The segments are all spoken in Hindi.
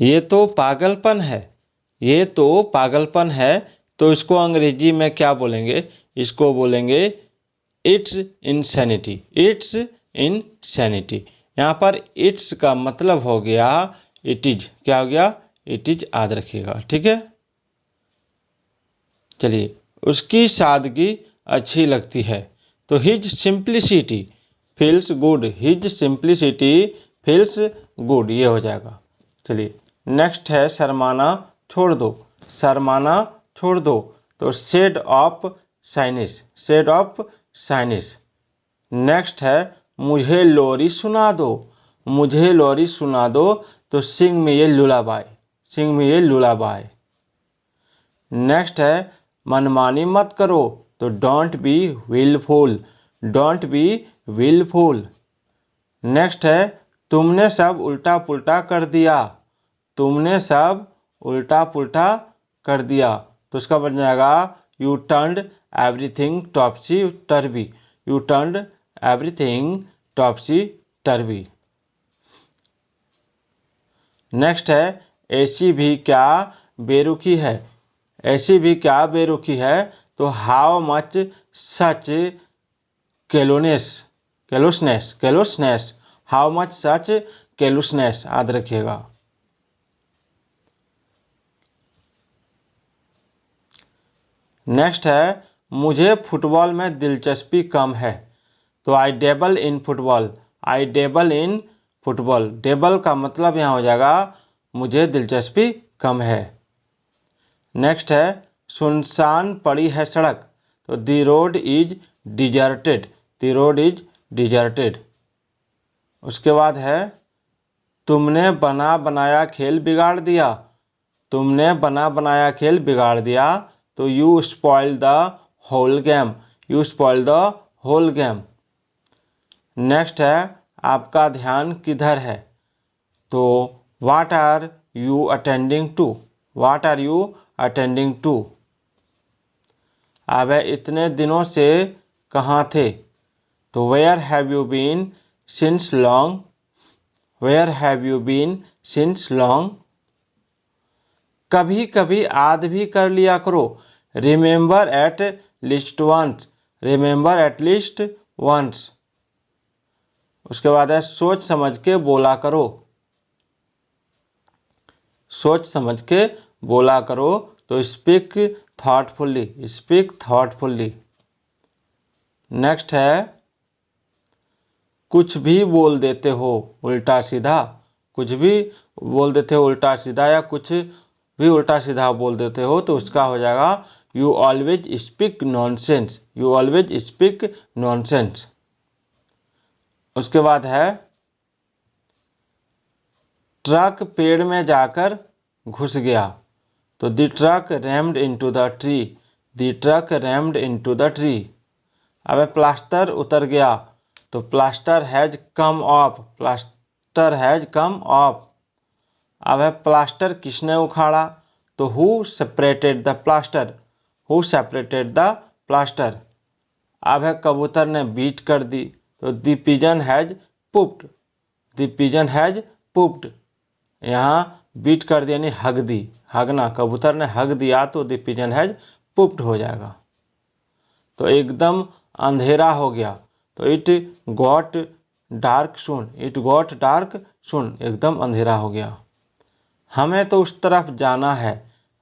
ये तो पागलपन है, ये तो पागलपन है। तो इसको अंग्रेजी में क्या बोलेंगे? इसको बोलेंगे इट्स इंसैनिटी, इट्स इंसैनिटी। यहाँ पर इट्स का मतलब हो गया इट इज। क्या हो गया? इट इज, याद रखिएगा, ठीक है। चलिए, उसकी सादगी अच्छी लगती है। तो his simplicity feels good, his simplicity feels good, ये हो जाएगा। चलिए, नेक्स्ट है शर्माना छोड़ दो, शर्माना छोड़ दो। तो shade of shyness, shade of shyness. Next है मुझे लोरी सुना दो, मुझे लोरी सुना दो। तो सिंग में ये लुलाबाई, सिंग में ये लुलाबाई। नेक्स्ट है मनमानी मत करो। तो don't be wilful, don't be wilful. Next है तुमने सब उल्टा पुल्टा कर दिया, तुमने सब उल्टा पुल्टा कर दिया। तो उसका बन जाएगा you turned everything टॉपसी टर्वी, you turned everything टॉपसी टर्वी। Next है ऐसी भी क्या बेरुखी है, ऐसी भी क्या बेरुखी है। तो how much such callousness, callousness, callousness, how much such callousness, याद रखिएगा। नेक्स्ट है मुझे फुटबॉल में दिलचस्पी कम है। तो I dabble in football, I dabble in football. Dabble का मतलब यहाँ हो जाएगा मुझे दिलचस्पी कम है। नेक्स्ट है सुनसान पड़ी है सड़क। तो the road is deserted, the road is deserted. उसके बाद है तुमने बना बनाया खेल बिगाड़ दिया, तुमने बना बनाया खेल बिगाड़ दिया। तो you spoil the whole game, you spoil the whole game. Next है आपका ध्यान किधर है। तो what are you attending to, what are you attending to. अब इतने दिनों से कहाँ थे। तो where have you been since long, where have you been since long. कभी कभी याद भी कर लिया करो। Remember at least once, remember at least once. उसके बाद है सोच समझ के बोला करो, सोच समझ के बोला करो। तो speak thoughtfully, speak thoughtfully. Next है कुछ भी बोल देते हो उल्टा सीधा, कुछ भी बोल देते हो उल्टा सीधा, या कुछ भी उल्टा सीधा बोल देते हो। तो उसका हो जाएगा you always speak nonsense, you always speak nonsense. उसके बाद है ट्रक पेड़ में जाकर घुस गया। तो the truck rammed into the tree, the truck rammed into the tree. अब प्लास्टर उतर गया। तो plaster has come off, plaster has come off. अब है प्लास्टर किसने उखाड़ा। तो who separated the plaster, who separated the plaster. अब है कबूतर ने बीट कर दी। तो the pigeon has pooped, the pigeon has pooped. यहाँ बीट कर दिया यानी हग दी, हगना, कबूतर ने हग दिया तो द पिजन हैज पुप्ड हो जाएगा। तो एकदम अंधेरा हो गया। तो it got dark soon, it got dark soon, एकदम अंधेरा हो गया। हमें तो उस तरफ जाना है।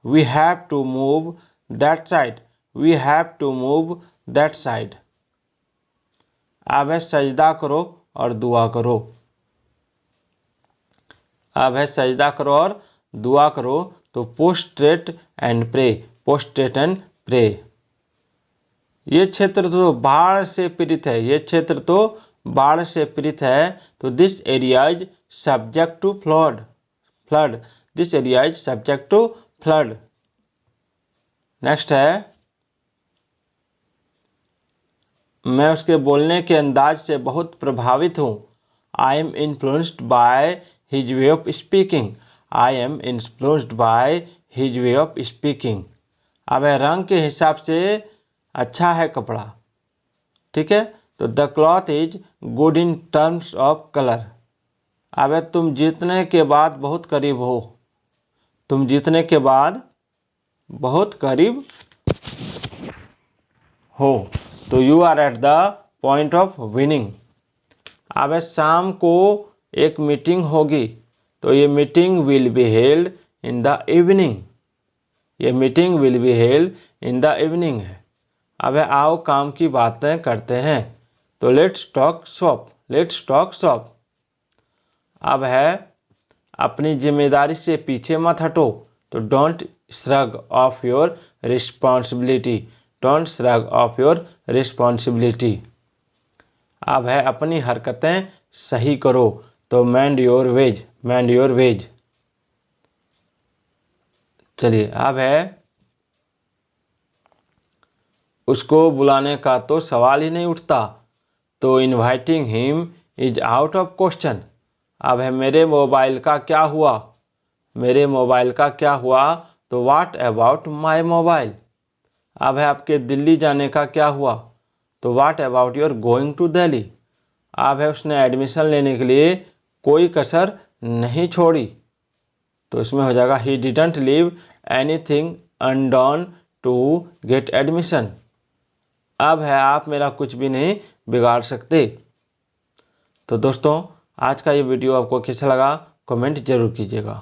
We have to move that side, we have to move that side. अब है सजदा करो और दुआ करो, अब है सजदा करो और दुआ करो। तो पोस्ट्रेट एंड प्रे, पोस्ट्रेट एंड प्रे। ये क्षेत्र तो बाढ़ से पीड़ित है, ये क्षेत्र तो बाढ़ से पीड़ित है। तो this area is subject to flood, flood, this area is subject to flood. Next है मैं उसके बोलने के अंदाज से बहुत प्रभावित हूँ। I am influenced by his way of speaking, I am influenced by his way of speaking. अब रंग के हिसाब से अच्छा है कपड़ा, ठीक है। तो the cloth is good in terms of colour. अब तुम जीतने के बाद बहुत करीब हो, तुम जीतने के बाद बहुत करीब हो, तो you are at the point of winning. अब शाम को एक मीटिंग होगी, तो ये meeting will be held in the evening. ये meeting will be held in the evening है। अब आओ काम की बातें करते हैं, तो let's talk shop. Let's talk shop. अब है अपनी जिम्मेदारी से पीछे मत हटो, तो don't shrug off your responsibility. Don't shrug off your responsibility. अब है अपनी हरकतें सही करो, तो मेंड your ways. Mend your ways. चलिए, अब है उसको बुलाने का तो सवाल ही नहीं उठता, तो inviting him is out of question. अब है मेरे मोबाइल का क्या हुआ। मेरे मोबाइल का क्या हुआ, तो व्हाट अबाउट माय मोबाइल। अब है आपके दिल्ली जाने का क्या हुआ, तो what about your going to Delhi. अब है उसने एडमिशन लेने के लिए कोई कसर नहीं छोड़ी, तो इसमें हो जाएगा he didn't leave anything undone to get admission. अब है आप मेरा कुछ भी नहीं बिगाड़ सकते। तो दोस्तों, आज का ये वीडियो आपको कैसा लगा कमेंट जरूर कीजिएगा।